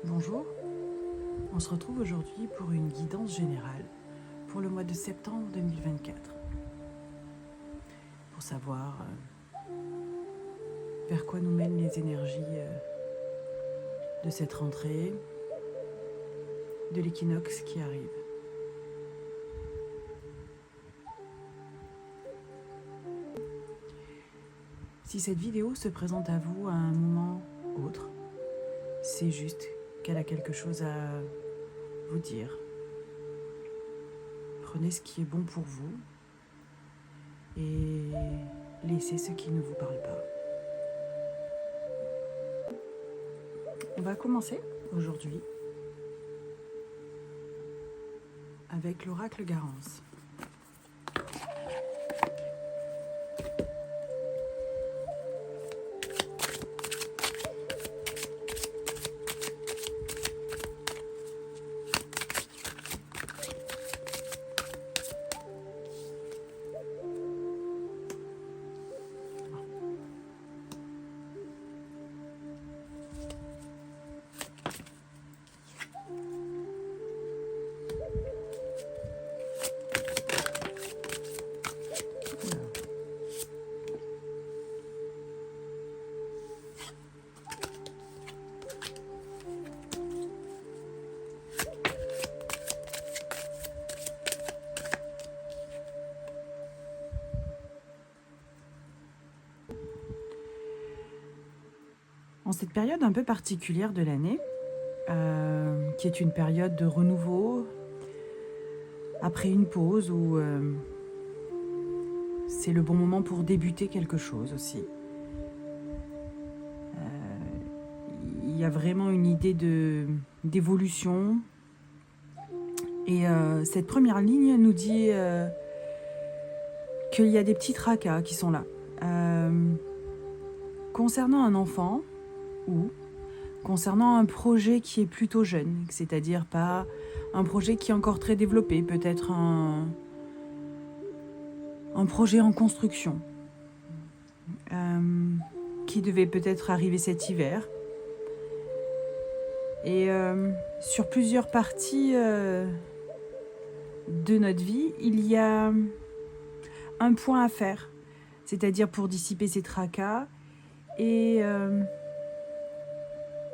Bonjour, on se retrouve aujourd'hui pour une guidance générale pour le mois de septembre 2024. Pour savoir vers quoi nous mènent les énergies de cette rentrée, de l'équinoxe qui arrive. Si cette vidéo se présente à vous à un moment autre, c'est juste qu'elle a quelque chose à vous dire. Prenez ce qui est bon pour vous et laissez ce qui ne vous parle pas. On va commencer aujourd'hui avec l'oracle Garance. En cette période un peu particulière de l'année, qui est une période de renouveau, après une pause où c'est le bon moment pour débuter quelque chose aussi. Il y a vraiment une idée d'évolution. Et cette première ligne nous dit qu'il y a des petits tracas qui sont là. Concernant un enfant ou concernant un projet qui est plutôt jeune, c'est-à-dire pas un projet qui est encore très développé, peut-être un projet en construction qui devait peut-être arriver cet hiver. Et sur plusieurs parties de notre vie, il y a un point à faire, c'est-à-dire pour dissiper ces tracas et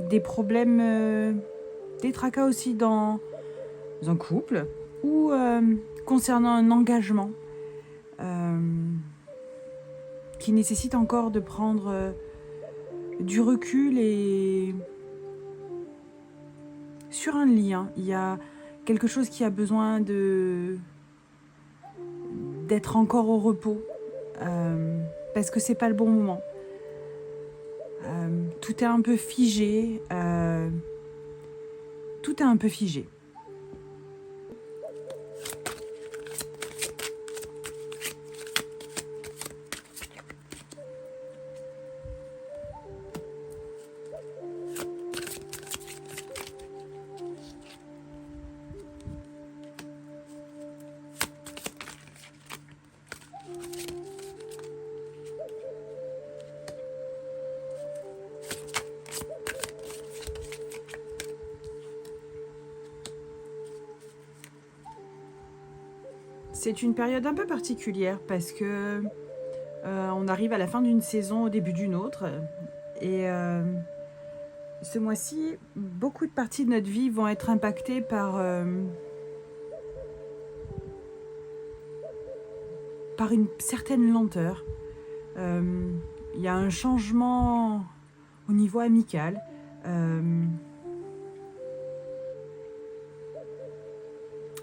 des problèmes, des tracas aussi dans un couple ou concernant un engagement qui nécessite encore de prendre du recul. Et sur un lien, il y a quelque chose qui a besoin d'être encore au repos parce que c'est pas le bon moment. Tout est un peu figé. Tout est un peu figé. C'est une période un peu particulière parce que on arrive à la fin d'une saison, au début d'une autre. Et ce mois-ci, beaucoup de parties de notre vie vont être impactées par une certaine lenteur. Il y a un changement au niveau amical.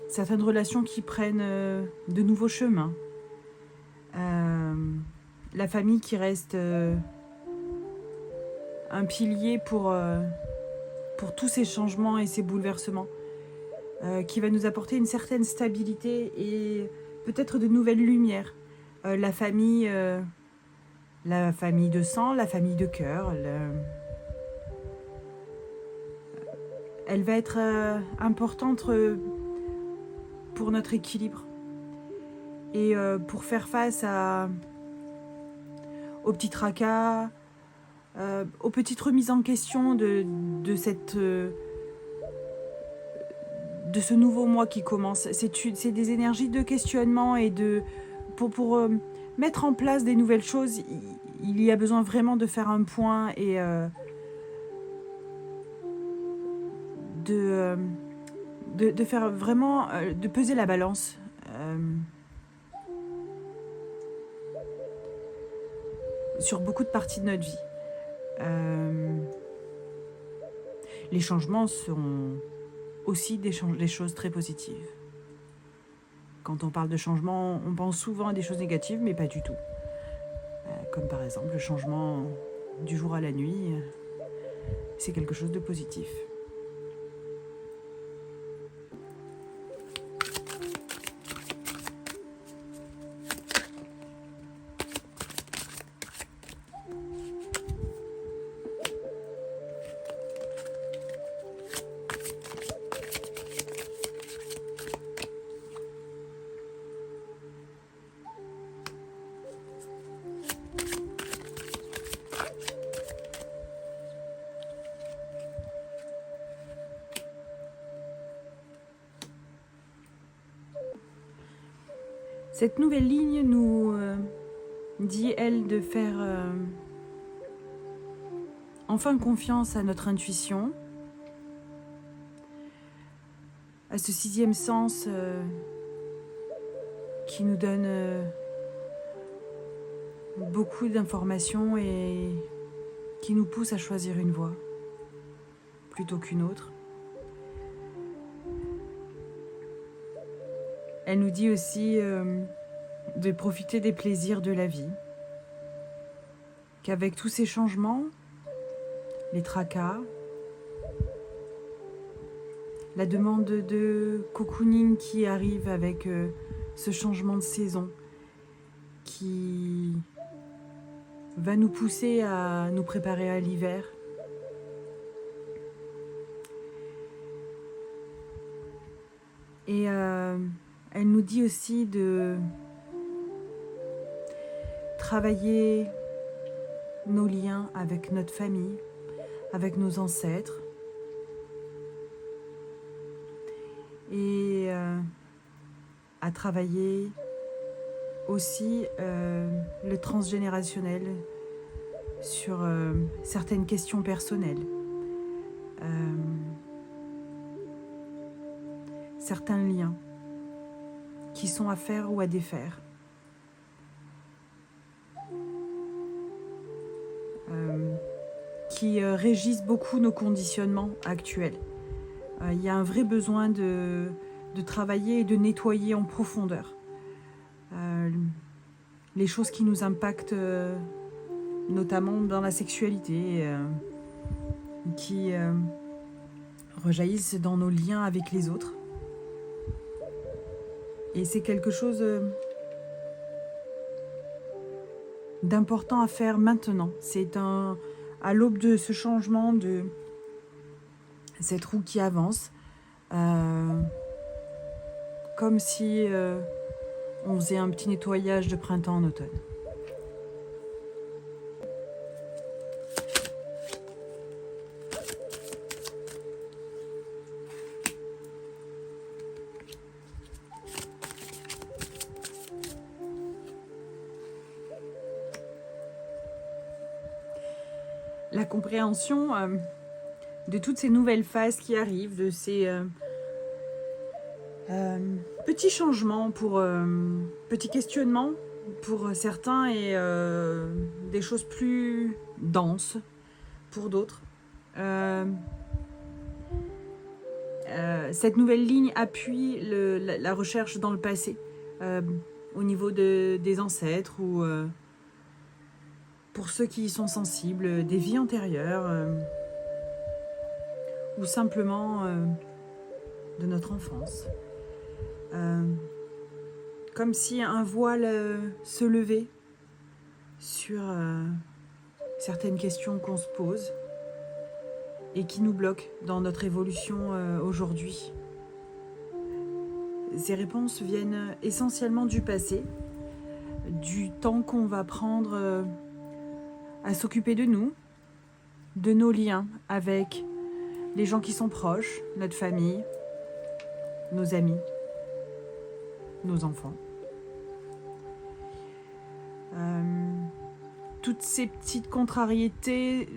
Certaines relations qui prennent de nouveaux chemins. La famille qui reste un pilier pour tous ces changements et ces bouleversements, qui va nous apporter une certaine stabilité et peut-être de nouvelles lumières. La famille de sang, la famille de cœur, elle va être importante pour notre équilibre et pour faire face aux petits tracas, aux petites remises en question de cette de ce nouveau mois qui commence. C'est des énergies de questionnement et pour mettre en place des nouvelles choses. Il y a besoin vraiment de faire un point et de faire vraiment, de peser la balance. Sur beaucoup de parties de notre vie. Les changements sont aussi des choses très positives. Quand on parle de changement, on pense souvent à des choses négatives, mais pas du tout. Comme par exemple le changement du jour à la nuit, c'est quelque chose de positif. Cette nouvelle ligne nous dit, elle, de faire enfin confiance à notre intuition, à ce sixième sens qui nous donne beaucoup d'informations et qui nous pousse à choisir une voie plutôt qu'une autre. Elle nous dit aussi de profiter des plaisirs de la vie, qu'avec tous ces changements, les tracas, la demande de cocooning qui arrive avec ce changement de saison qui va nous pousser à nous préparer à l'hiver. Et elle nous dit aussi de travailler nos liens avec notre famille, avec nos ancêtres. Et à travailler aussi le transgénérationnel sur certaines questions personnelles. Certains liens qui sont à faire ou à défaire. Qui régissent beaucoup nos conditionnements actuels. Il y a un vrai besoin de travailler et de nettoyer en profondeur les choses qui nous impactent, notamment dans la sexualité, qui rejaillissent dans nos liens avec les autres. Et c'est quelque chose d'important à faire maintenant. C'est à l'aube de ce changement, de cette roue qui avance, comme si on faisait un petit nettoyage de printemps en automne. La compréhension de toutes ces nouvelles phases qui arrivent, de ces petits changements, petits questionnements pour certains et des choses plus denses pour d'autres. Cette nouvelle ligne appuie la recherche dans le passé, au niveau des ancêtres ou pour ceux qui y sont sensibles, des vies antérieures ou simplement de notre enfance. Comme si un voile se levait sur certaines questions qu'on se pose et qui nous bloquent dans notre évolution aujourd'hui. Ces réponses viennent essentiellement du passé, du temps qu'on va prendre à s'occuper de nous, de nos liens avec les gens qui sont proches, notre famille, nos amis, nos enfants. Toutes ces petites contrariétés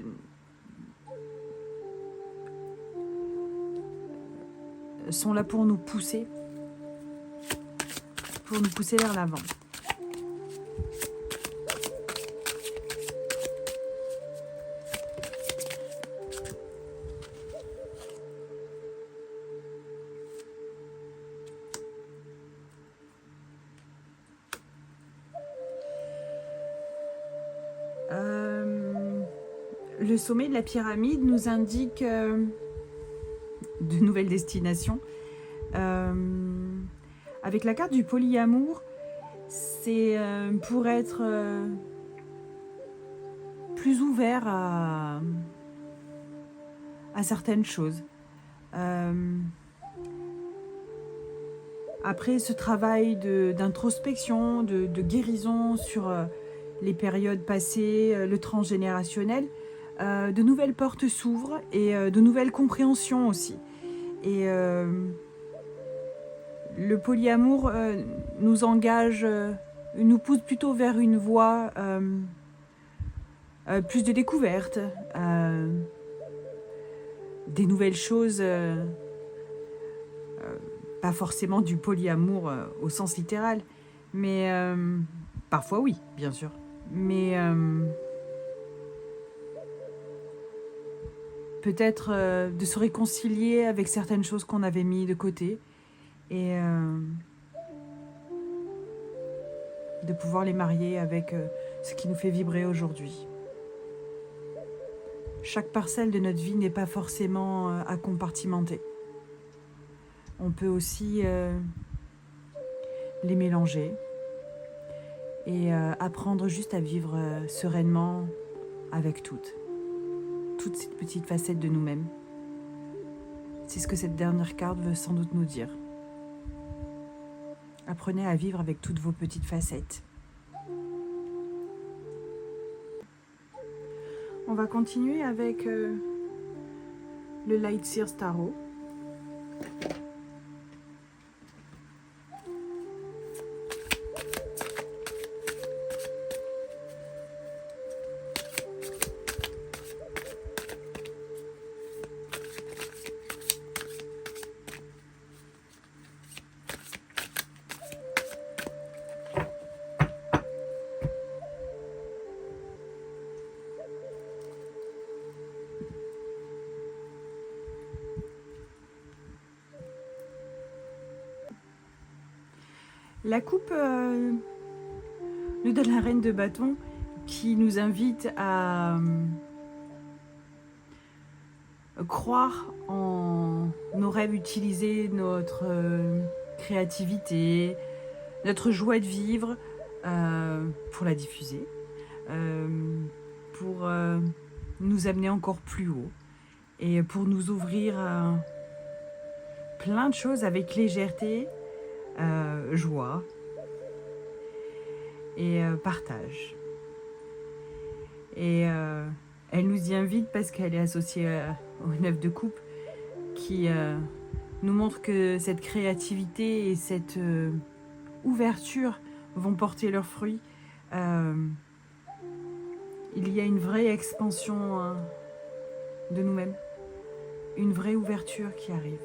sont là pour nous pousser vers l'avant. Le sommet de la pyramide nous indique de nouvelles destinations. Avec la carte du polyamour, c'est pour être plus ouvert à certaines choses. Après ce travail d'introspection, de guérison sur les périodes passées, le transgénérationnel, de nouvelles portes s'ouvrent et de nouvelles compréhensions aussi. Et le polyamour nous engage, nous pousse plutôt vers une voie plus de découverte, des nouvelles choses, pas forcément du polyamour au sens littéral, mais parfois oui, bien sûr. Mais peut-être de se réconcilier avec certaines choses qu'on avait mis de côté et de pouvoir les marier avec ce qui nous fait vibrer aujourd'hui. Chaque parcelle de notre vie n'est pas forcément à compartimenter. On peut aussi les mélanger et apprendre juste à vivre sereinement avec toutes ces petites facettes de nous-mêmes. C'est ce que cette dernière carte veut sans doute nous dire. Apprenez à vivre avec toutes vos petites facettes. On va continuer avec le Light Seers Tarot. La coupe nous donne la reine de bâton qui nous invite à croire en nos rêves, utiliser notre créativité, notre joie de vivre pour la diffuser, pour nous amener encore plus haut et pour nous ouvrir à plein de choses avec légèreté, joie et partage. Et elle nous y invite parce qu'elle est associée au 9 de coupe qui nous montre que cette créativité et cette ouverture vont porter leurs fruits. Il y a une vraie expansion de nous-mêmes, une vraie ouverture qui arrive.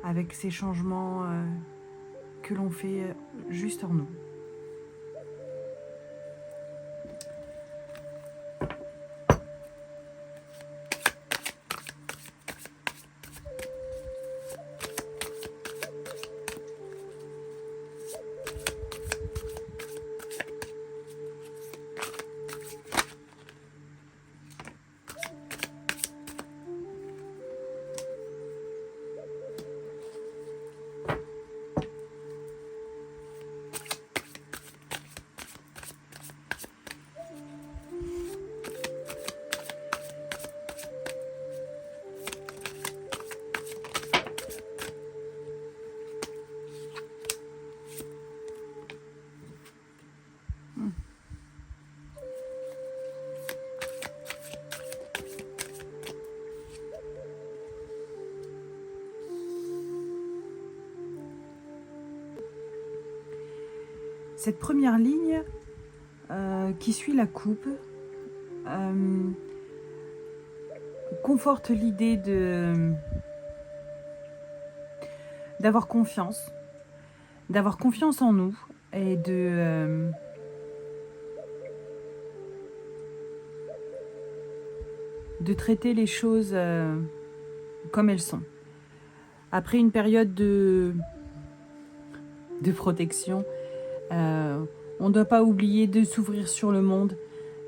Avec ces changements que l'on fait juste en nous. Cette première ligne qui suit la coupe conforte l'idée d'avoir confiance en nous et de traiter les choses comme elles sont. Après une période de protection, on ne doit pas oublier de s'ouvrir sur le monde,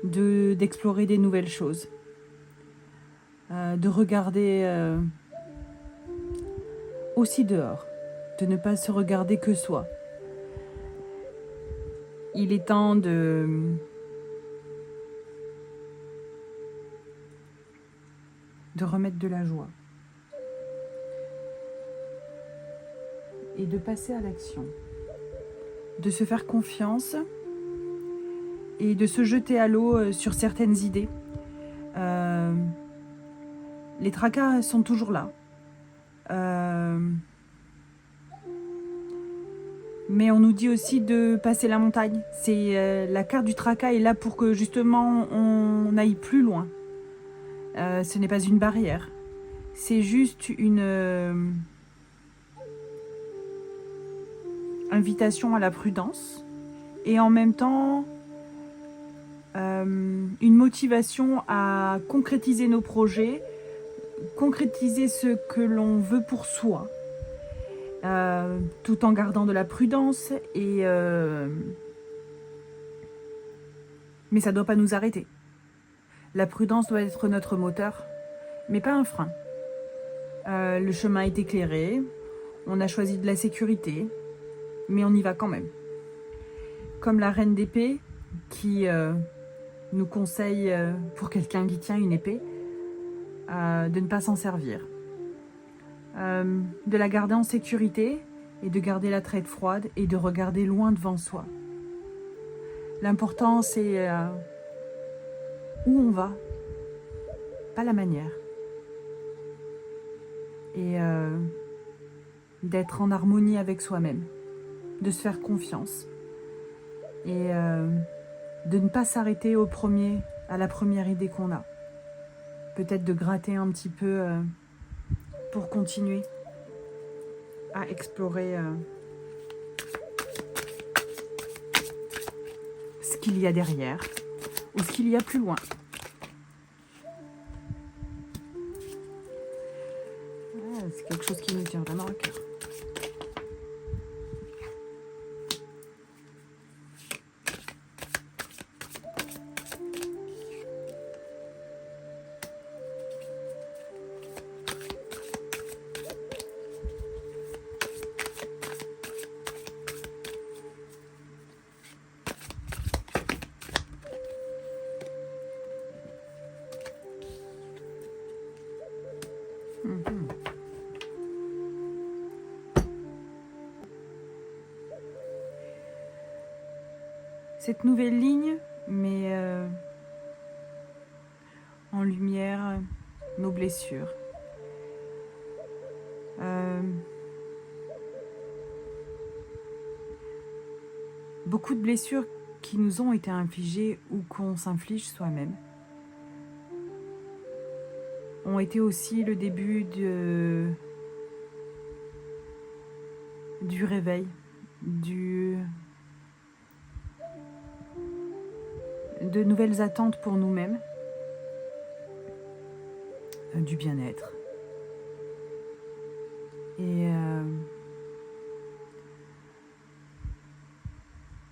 d'explorer des nouvelles choses, de regarder aussi dehors, de ne pas se regarder que soi. Il est temps de remettre de la joie et de passer à l'action, de se faire confiance et de se jeter à l'eau sur certaines idées. Les tracas sont toujours là, mais on nous dit aussi de passer la montagne. La carte du tracas est là pour que justement on aille plus loin. Ce n'est pas une barrière, c'est juste une invitation à la prudence et en même temps une motivation à concrétiser nos projets, concrétiser ce que l'on veut pour soi, tout en gardant de la prudence mais ça ne doit pas nous arrêter. La prudence doit être notre moteur, mais pas un frein. Le chemin est éclairé, on a choisi de la sécurité, mais on y va quand même. Comme la reine d'épée qui nous conseille, pour quelqu'un qui tient une épée, de ne pas s'en servir. De la garder en sécurité et de garder la tête froide et de regarder loin devant soi. L'important, c'est où on va, pas la manière. Et d'être en harmonie avec soi-même, de se faire confiance et de ne pas s'arrêter à la première idée qu'on a. Peut-être de gratter un petit peu pour continuer à explorer ce qu'il y a derrière ou ce qu'il y a plus loin. C'est quelque chose qui nous tient vraiment à cœur. Cette nouvelle ligne met en lumière nos blessures. Beaucoup de blessures qui nous ont été infligées ou qu'on s'inflige soi-même ont été aussi le début du réveil, de nouvelles attentes pour nous-mêmes, du bien-être. Et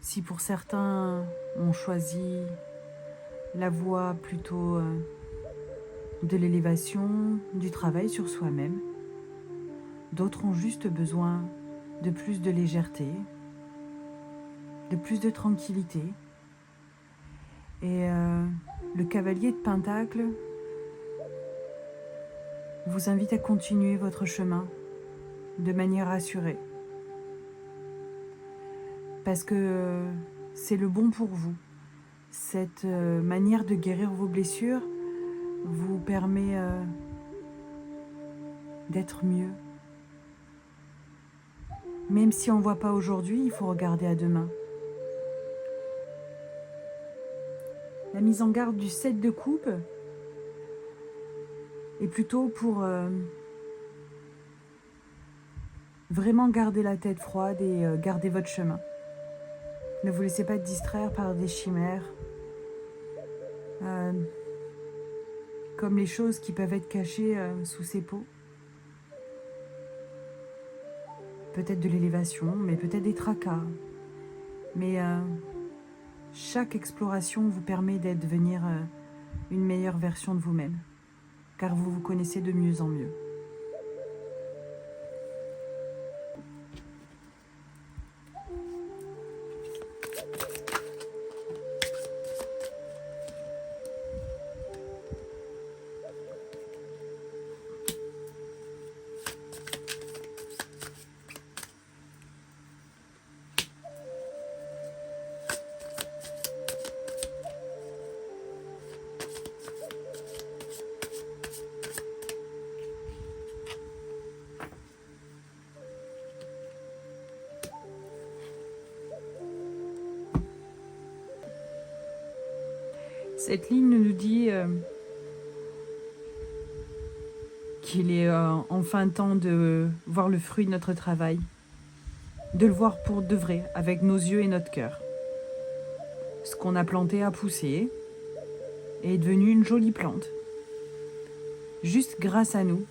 si pour certains ont choisi la voie plutôt de l'élévation, du travail sur soi-même, d'autres ont juste besoin de plus de légèreté, de plus de tranquillité. Et le cavalier de Pentacle vous invite à continuer votre chemin de manière assurée. Parce que c'est le bon pour vous. Cette manière de guérir vos blessures vous permet d'être mieux. Même si on ne voit pas aujourd'hui, il faut regarder à demain. La mise en garde du 7 de coupe est plutôt pour vraiment garder la tête froide et garder votre chemin. Ne vous laissez pas distraire par des chimères, comme les choses qui peuvent être cachées sous ces peaux. Peut-être de l'élévation, mais peut-être des tracas. Mais chaque exploration vous permet d'être devenir une meilleure version de vous-même, car vous vous connaissez de mieux en mieux. Cette ligne nous dit qu'il est enfin temps de voir le fruit de notre travail, de le voir pour de vrai, avec nos yeux et notre cœur. Ce qu'on a planté a poussé et est devenu une jolie plante, juste grâce à nous.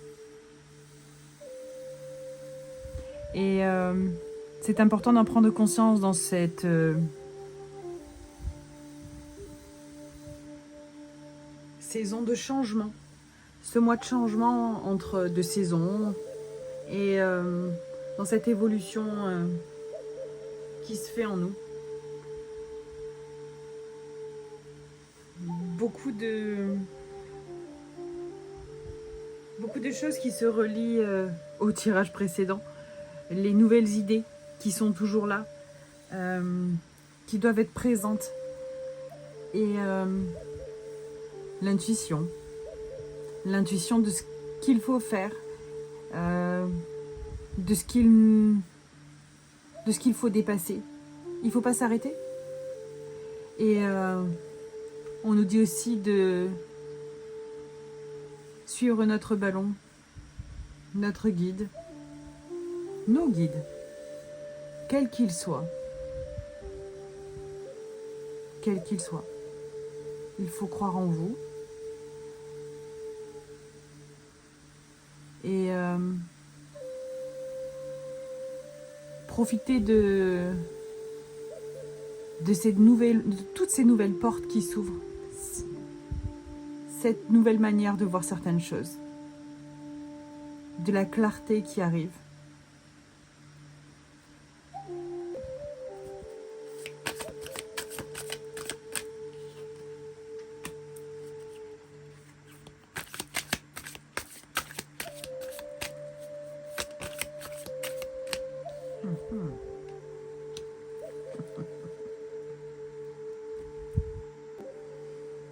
Et c'est important d'en prendre conscience dans cette saison de changement, ce mois de changement entre deux saisons et dans cette évolution qui se fait en nous. Beaucoup de choses qui se relient au tirage précédent, les nouvelles idées qui sont toujours là, qui doivent être présentes, et l'intuition de ce qu'il faut faire, de ce qu'il faut dépasser. Il ne faut pas s'arrêter. Et on nous dit aussi de suivre notre ballon, notre guide, nos guides, quels qu'ils soient. Quels qu'ils soient. Il faut croire en vous. Et profiter de toutes ces nouvelles portes qui s'ouvrent. Cette nouvelle manière de voir certaines choses. De la clarté qui arrive.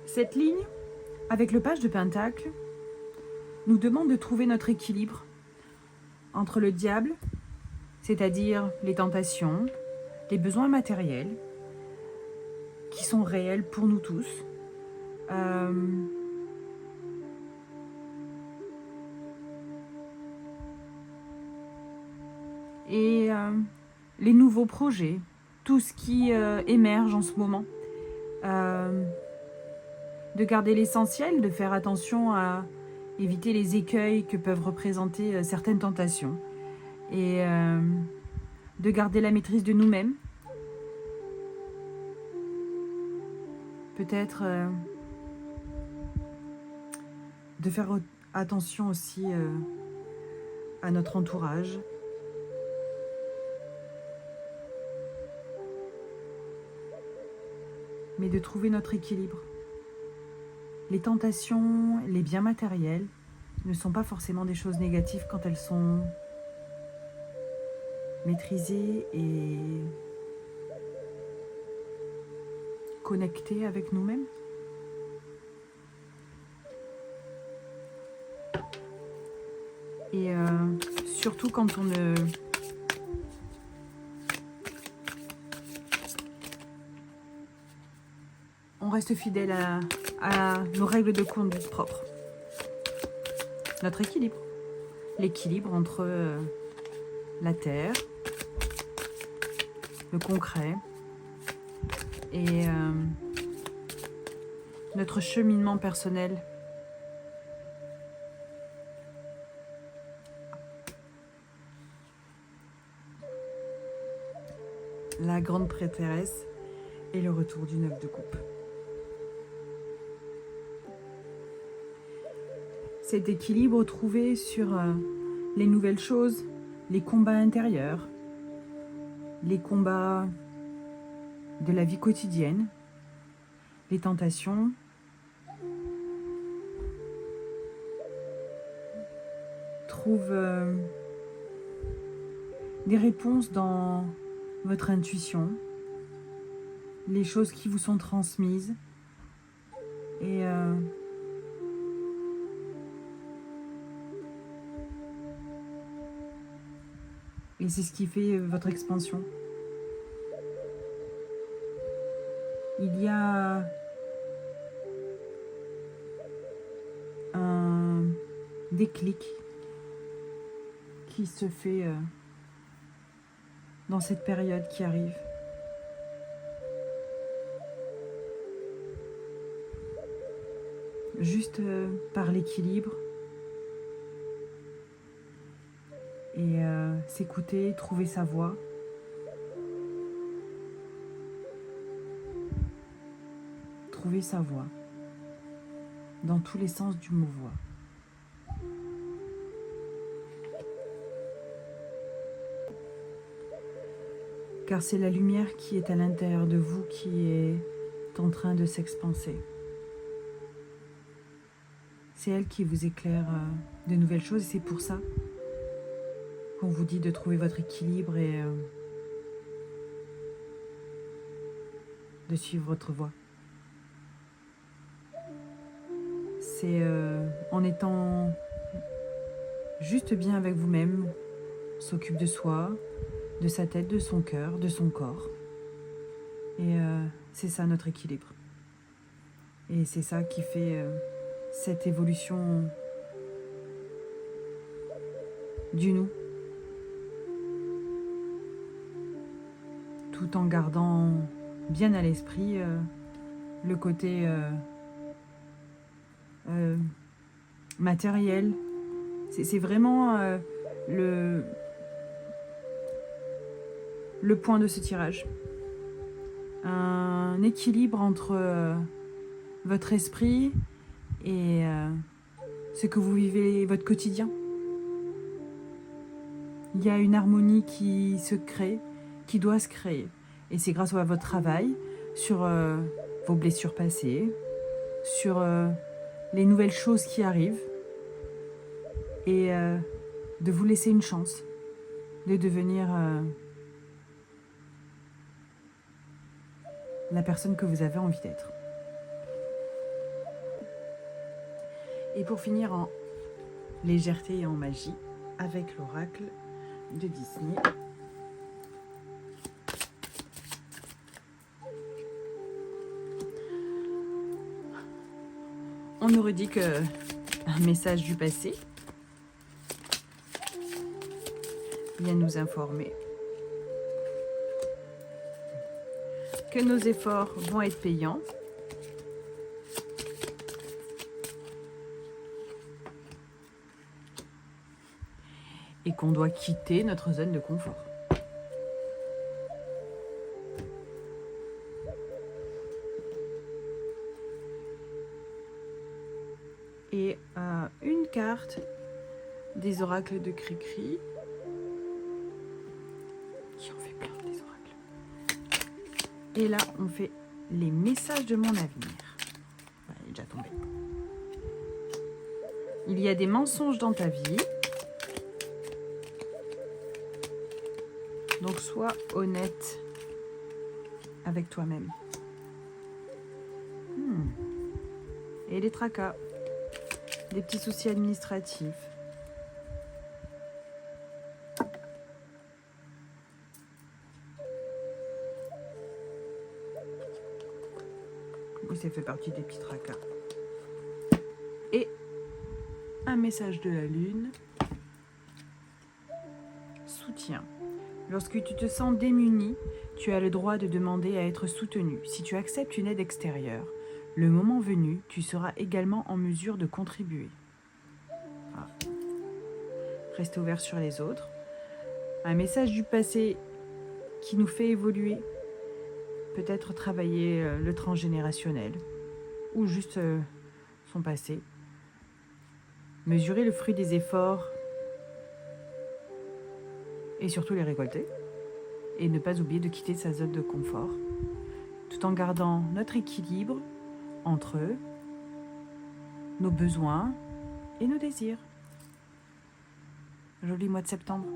Cette ligne, avec le page de Pentacle, nous demande de trouver notre équilibre entre le diable, c'est-à-dire les tentations, les besoins matériels, qui sont réels pour nous tous, et les nouveaux projets, tout ce qui émerge en ce moment. De garder l'essentiel, de faire attention à éviter les écueils que peuvent représenter certaines tentations et de garder la maîtrise de nous-mêmes. Peut-être de faire attention aussi à notre entourage. Mais de trouver notre équilibre. Les tentations, les biens matériels ne sont pas forcément des choses négatives quand elles sont maîtrisées et connectées avec nous-mêmes. Et surtout quand on reste fidèle à nos règles de conduite propres. Notre équilibre. L'équilibre entre la terre, le concret et notre cheminement personnel. La grande prêtresse et le retour du 9 de coupe. Cet équilibre trouvé sur les nouvelles choses, les combats intérieurs, les combats de la vie quotidienne, les tentations, trouve des réponses dans votre intuition, les choses qui vous sont transmises et c'est ce qui fait votre expansion. Il y a un déclic qui se fait dans cette période qui arrive. Juste par l'équilibre et s'écouter, trouver sa voix. Trouver sa voix dans tous les sens du mot voix. Car c'est la lumière qui est à l'intérieur de vous qui est en train de s'expanser. C'est elle qui vous éclaire de nouvelles choses et c'est pour ça qu'on vous dit de trouver votre équilibre et de suivre votre voie. C'est en étant juste bien avec vous-même, on s'occupe de soi, de sa tête, de son cœur, de son corps. Et c'est ça notre équilibre. Et c'est ça qui fait cette évolution du nous. Tout en gardant bien à l'esprit le côté matériel. C'est vraiment le point de ce tirage. Un équilibre entre votre esprit et ce que vous vivez, votre quotidien. Il y a une harmonie qui se crée, qui doit se créer. Et c'est grâce à votre travail sur vos blessures passées, sur les nouvelles choses qui arrivent et de vous laisser une chance de devenir la personne que vous avez envie d'être. Et pour finir en légèreté et en magie, avec l'oracle de Disney. On nous redit que un message du passé vient nous informer que nos efforts vont être payants et qu'on doit quitter notre zone de confort. Et une carte des oracles de Cricri, qui en fait plein des oracles. Et là, on fait les messages de mon avenir. Ouais, il est déjà tombé. Il y a des mensonges dans ta vie. Donc, sois honnête avec toi-même. Et les tracas. Des petits soucis administratifs. ça fait partie des petits tracas. Et un message de la lune. Soutien. Lorsque tu te sens démuni, tu as le droit de demander à être soutenu. Si tu acceptes une aide extérieure, le moment venu, tu seras également en mesure de contribuer. Ah. Reste ouvert sur les autres. Un message du passé qui nous fait évoluer. Peut-être travailler le transgénérationnel ou juste son passé. Mesurer le fruit des efforts et surtout les récolter. Et ne pas oublier de quitter sa zone de confort tout en gardant notre équilibre entre nos besoins et nos désirs. Joli mois de septembre.